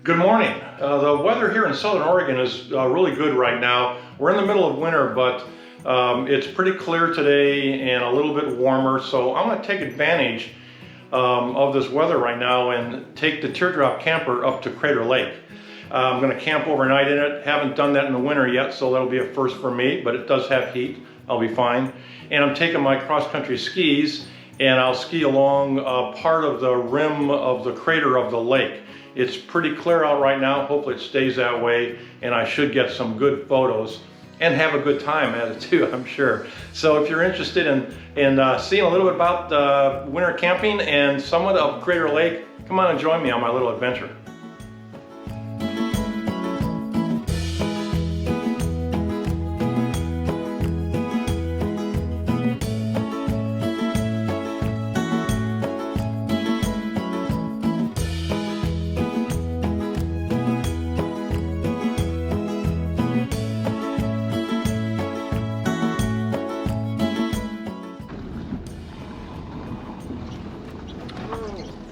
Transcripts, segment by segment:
Good morning. The weather here in Southern Oregon is really good right now. We're in the middle of winter, but it's pretty clear today and a little bit warmer, so I'm going to take advantage of this weather right now and take the Teardrop camper up to Crater Lake. I'm going to camp overnight in it. Haven't done that in the winter yet, so that'll be a first for me, but it does have heat. I'll be fine. And I'm taking my cross-country skis, and I'll ski along part of the rim of the crater of the lake. It's pretty clear out right now. Hopefully it stays that way, and I should get some good photos and have a good time at it too, I'm sure. So if you're interested in seeing a little bit about winter camping and somewhat of Crater Lake, come on and join me on my little adventure.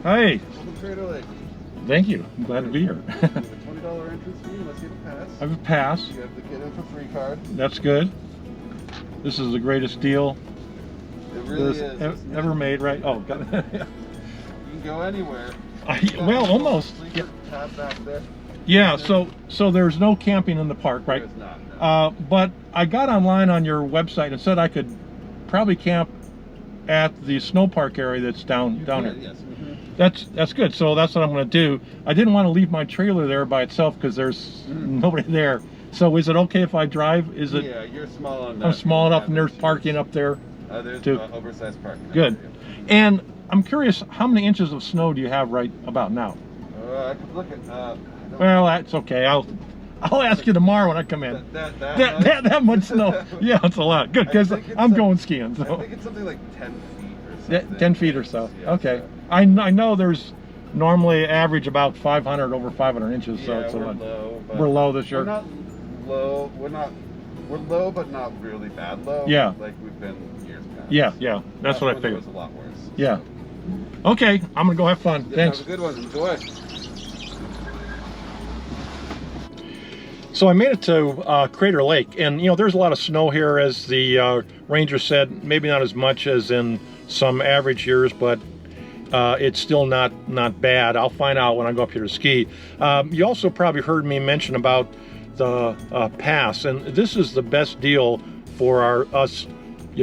Hey. Welcome to Crater Lake. Thank you. I'm glad to be here. You have a $20 entrance fee unless you have a pass. I have a pass. You have the get in for free card. That's good. This is the greatest deal It really is. ever made, right? Oh, got it. You can go anywhere. Well, almost. Sleeper tab back there. Yeah. So there's no camping in the park, right? There's not. No. But I got online on your website and said I could probably camp at the snow park area that's down here. Yes. That's good. So that's what I'm going to do. I didn't want to leave my trailer there by itself because there's nobody there. So is it okay if I drive? Is it? Yeah, you're small enough. I'm small enough, and there's parking up there. There's too. Oversized parking. Good. And I'm curious, how many inches of snow do you have right about now? I could look at. Well, that's okay. I'll ask you tomorrow when I come in. That much snow. Yeah, it's a lot. Good, because I'm going skiing. So. I think it's something like 10 feet or something. 10 feet or so. Yeah, okay. So. I know there's normally average about 500 over 500 inches, so Yeah, it's a lot. low. We're low this year. We're not low. We're low, but not really bad low. Yeah. Like we've been years past. Yeah. That's what I figured. It was a lot worse. Yeah. Okay, I'm gonna go have fun. Yeah, Thanks. have a good one. Enjoy. So I made it to Crater Lake, and there's a lot of snow here, as the ranger said. Maybe not as much as in some average years, but it's still not bad. I'll find out when I go up here to ski. You also probably heard me mention about the pass, and this is the best deal for us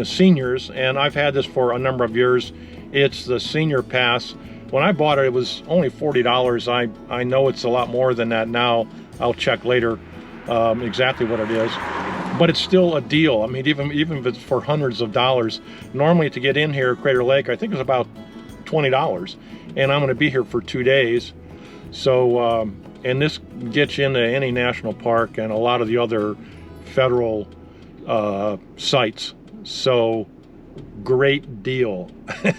seniors, and I've had this for a number of years. It's the senior pass. When I bought it, it was only $40. I know it's a lot more than that now. I'll check later exactly what it is, but it's still a deal. I mean, even if it's for hundreds of dollars, normally to get in here at Crater Lake, I think it's about $20, and I'm going to be here for 2 days. So, and this gets you into any national park and a lot of the other federal sites. So, great deal.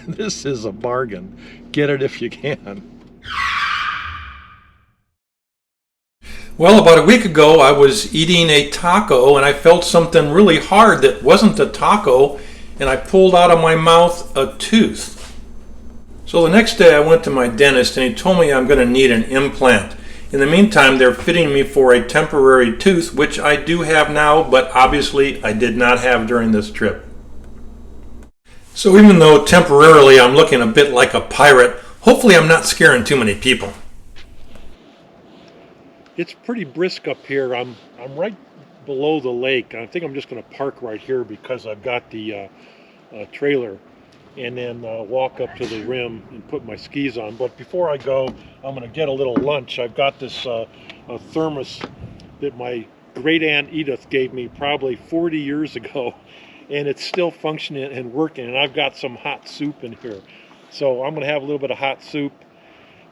This is a bargain. Get it if you can. Well, about a week ago, I was eating a taco and I felt something really hard that wasn't a taco, and I pulled out of my mouth a tooth. So the next day I went to my dentist and he told me I'm going to need an implant. In the meantime, they're fitting me for a temporary tooth, which I do have now, but obviously I did not have during this trip. So even though temporarily I'm looking a bit like a pirate, hopefully I'm not scaring too many people. It's pretty brisk up here. I'm right below the lake. I think I'm just going to park right here because I've got the trailer, and then walk up to the rim and put my skis on. But before I go, I'm going to get a little lunch. I've got this a thermos that my great aunt Edith gave me probably 40 years ago, and it's still functioning and working, and I've got some hot soup in here. So I'm going to have a little bit of hot soup,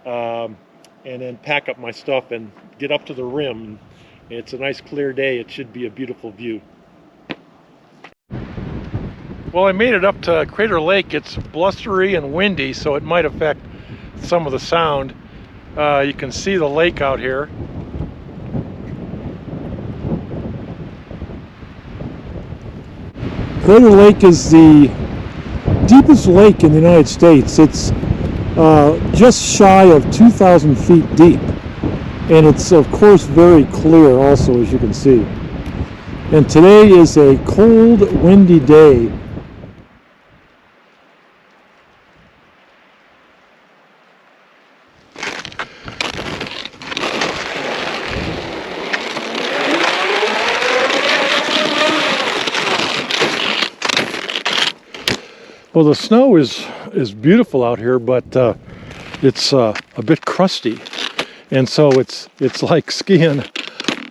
and then pack up my stuff and get up to the rim. It's a nice clear day. It should be a beautiful view. Well, I made it up to Crater Lake. It's blustery and windy, so it might affect some of the sound. You can see the lake out here. Crater Lake is the deepest lake in the United States. It's just shy of 2,000 feet deep. And it's of course very clear also, as you can see. And today is a cold, windy day. Well, the snow is beautiful out here, but it's a bit crusty, and so it's like skiing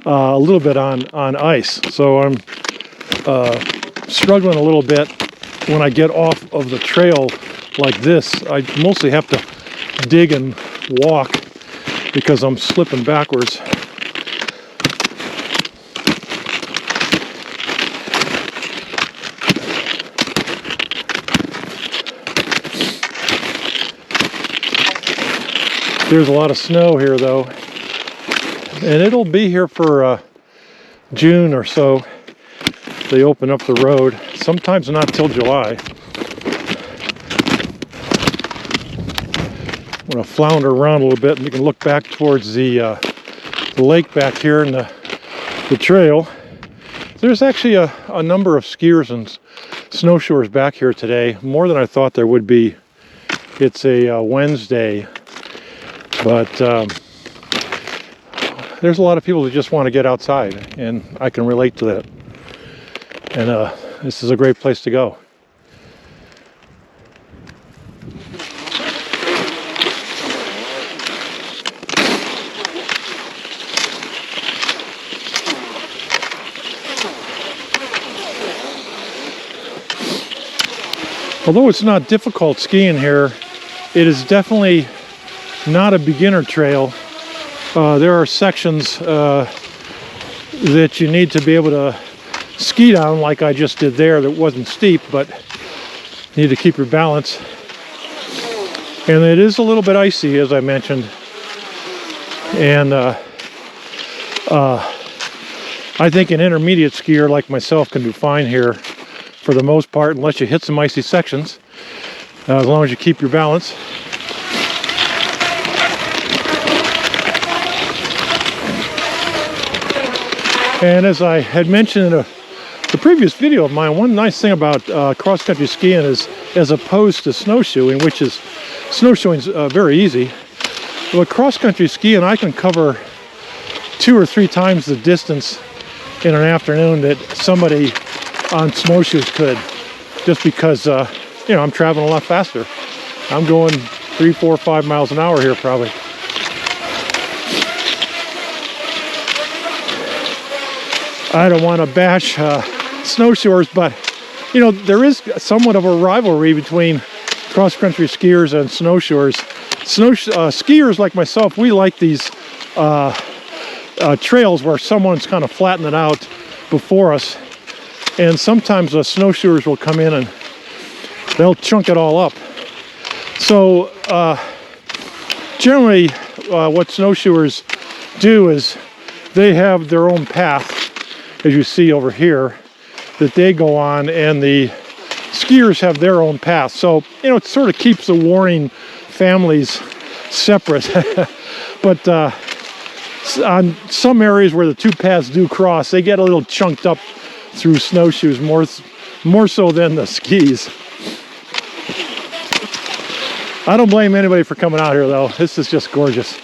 a little bit on ice. So I'm struggling a little bit when I get off of the trail like this. I mostly have to dig and walk because I'm slipping backwards. There's a lot of snow here though, and it'll be here for June or so. They open up the road, sometimes not till July. I'm going to flounder around a little bit and you can look back towards the lake back here and the trail. There's actually a number of skiers and snowshoers back here today, more than I thought there would be. It's a Wednesday. But there's a lot of people that just want to get outside, and I can relate to that. And this is a great place to go. Although it's not difficult skiing here, it is definitely not a beginner trail. There are sections that you need to be able to ski down like I just did there that wasn't steep, but you need to keep your balance. And it is a little bit icy, as I mentioned. And I think an intermediate skier like myself can do fine here for the most part, unless you hit some icy sections, as long as you keep your balance. And as I had mentioned in the previous video of mine, one nice thing about cross-country skiing is, as opposed to snowshoeing, which is, snowshoeing is very easy. With cross-country skiing, I can cover 2 or 3 times the distance in an afternoon that somebody on snowshoes could, just because you know, I'm traveling a lot faster. I'm going 3, 4, 5 miles an hour here probably. I don't want to bash snowshoers, but you know, there is somewhat of a rivalry between cross-country skiers and snowshoers. Skiers like myself, we like these trails where someone's kind of flattened it out before us, and sometimes the snowshoers will come in and they'll chunk it all up. So generally what snowshoers do is they have their own path, as you see over here, that they go on, and the skiers have their own path. So, you know, it sort of keeps the warring families separate. But on some areas where the two paths do cross, they get a little chunked up through snowshoes, more so than the skis. I don't blame anybody for coming out here though. This is just gorgeous.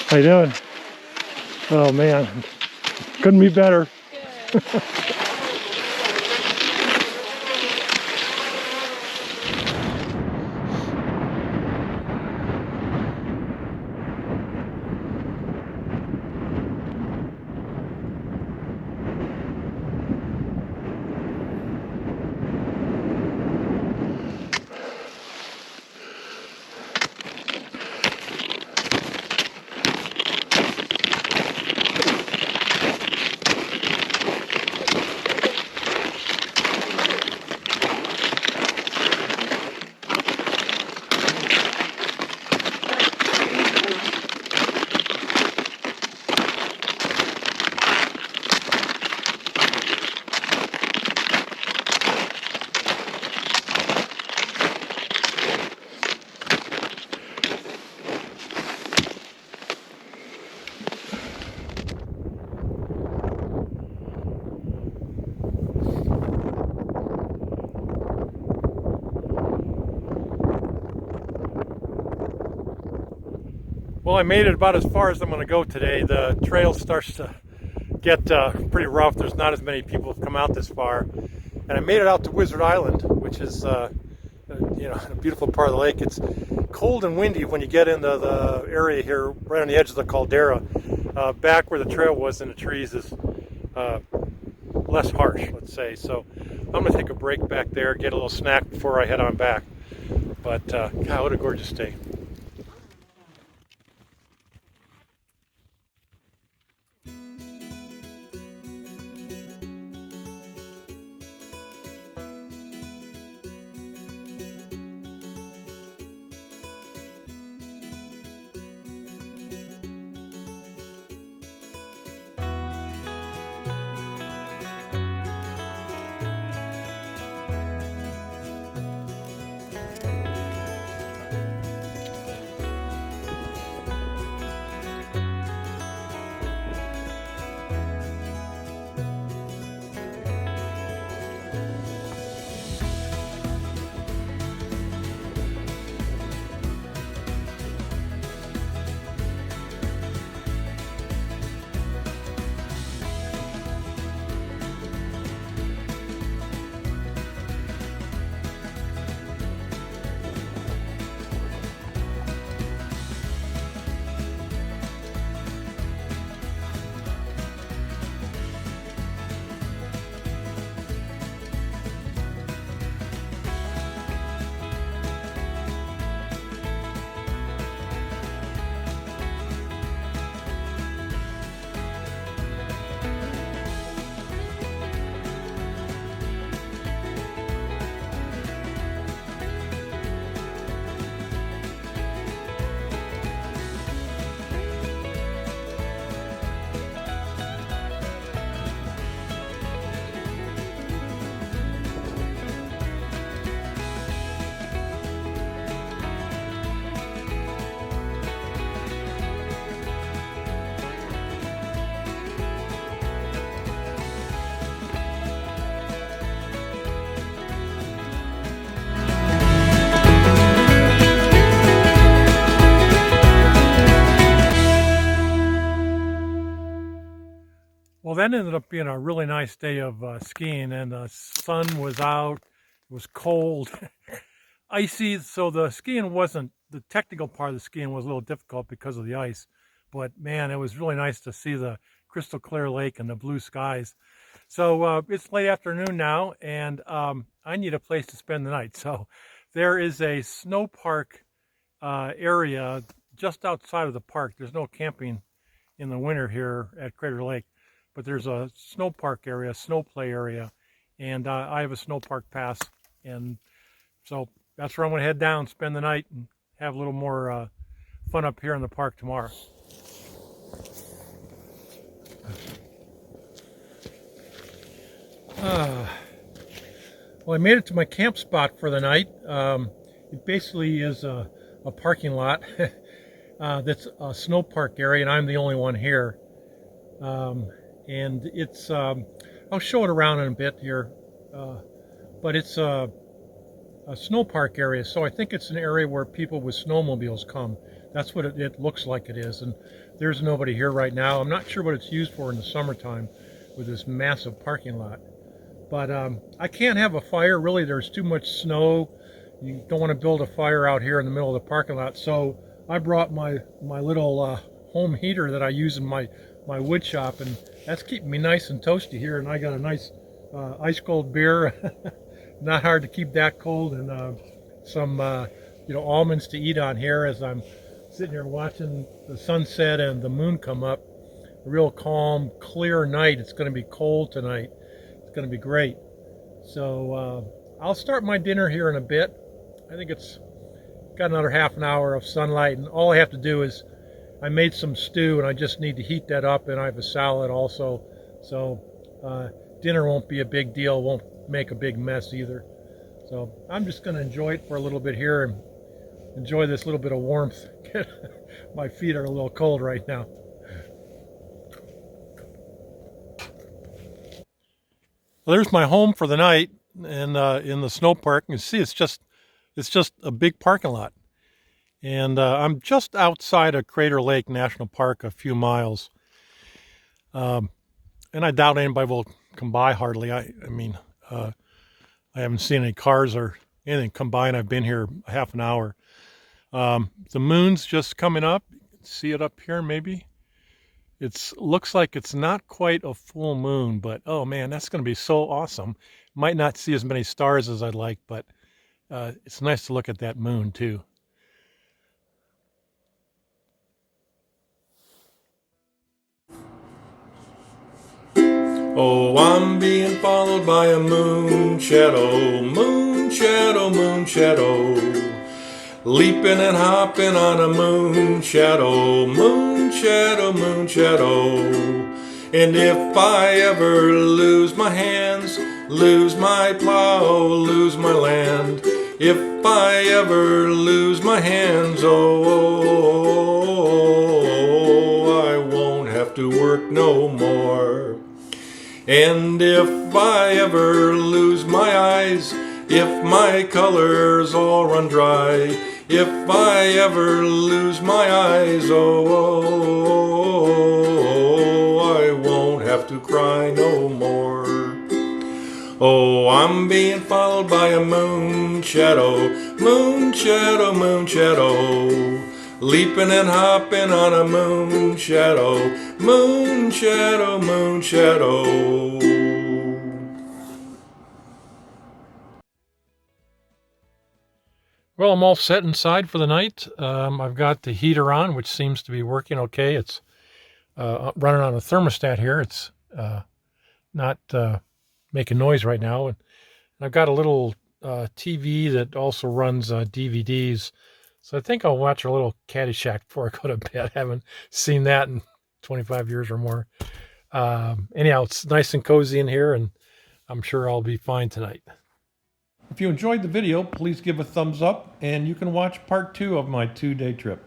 How you doing? Oh man, couldn't be better. Well, I made it about as far as I'm going to go today. The trail starts to get pretty rough. There's not as many people who've come out this far. And I made it out to Wizard Island, which is a beautiful part of the lake. It's cold and windy when you get into the area here, right on the edge of the caldera. Back where the trail was in the trees is less harsh, let's say. So I'm going to take a break back there, get a little snack before I head on back. But God, what a gorgeous day. Well, that ended up being a really nice day of skiing, and the sun was out. It was cold, icy, so the skiing wasn't, the technical part of the skiing was a little difficult because of the ice. But man, it was really nice to see the crystal clear lake and the blue skies. So it's late afternoon now, and I need a place to spend the night. So there is a snow park area just outside of the park. There's no camping in the winter here at Crater Lake, but there's a snow park area, snow play area, and I have a snow park pass, and so that's where I'm going to head down, spend the night, and have a little more fun up here in the park tomorrow. Well, I made it to my camp spot for the night. It basically is a parking lot that's a snow park area, and I'm the only one here. And it's, I'll show it around in a bit here, but it's a snow park area, so I think it's an area where people with snowmobiles come. That's what it looks like it is, and there's nobody here right now. I'm not sure what it's used for in the summertime with this massive parking lot. But I can't have a fire, really. There's too much snow. You don't want to build a fire out here in the middle of the parking lot, so I brought my little home heater that I use in my wood shop, and that's keeping me nice and toasty here. And I got a nice ice cold beer, not hard to keep that cold, and some almonds to eat on here as I'm sitting here watching the sunset and the moon come up. A real calm, clear night. It's going to be cold tonight. It's going to be great. So I'll start my dinner here in a bit. I think it's got another half an hour of sunlight, and all I have to do is I made some stew, and I just need to heat that up, and I have a salad also. So dinner won't be a big deal, won't make a big mess either. So I'm just going to enjoy it for a little bit here and enjoy this little bit of warmth. My feet are a little cold right now. Well, there's my home for the night, and in the snow park. You can see it's just a big parking lot. And I'm just outside of Crater Lake National Park, a few miles. And I doubt anybody will come by hardly. I mean, I haven't seen any cars or anything come by, and I've been here half an hour. The moon's just coming up. You can see it up here, maybe. It looks like it's not quite a full moon, but oh man, that's going to be so awesome. Might not see as many stars as I'd like, but it's nice to look at that moon too. Oh, I'm being followed by a moon shadow, moon shadow, moon shadow. Leaping and hopping on a moon shadow, moon shadow, moon shadow. And if I ever lose my hands, lose my plow, lose my land, if I ever lose my hands, oh, I won't have to work no more. And if I ever lose my eyes, if my colors all run dry, if I ever lose my eyes, oh, I won't have to cry no more. Oh, I'm being followed by a moon shadow, moon shadow, moon shadow. Leaping and hopping on a moon shadow, moon shadow, moon shadow. Well, I'm all set inside for the night. I've got the heater on, which seems to be working okay. It's running on a thermostat here. It's not making noise right now. And I've got a little TV that also runs DVDs. So I think I'll watch a little Caddyshack before I go to bed. I haven't seen that in 25 years or more. Anyhow, it's nice and cozy in here, and I'm sure I'll be fine tonight. If you enjoyed the video, please give a thumbs up, and you can watch part 2 of my 2-day trip.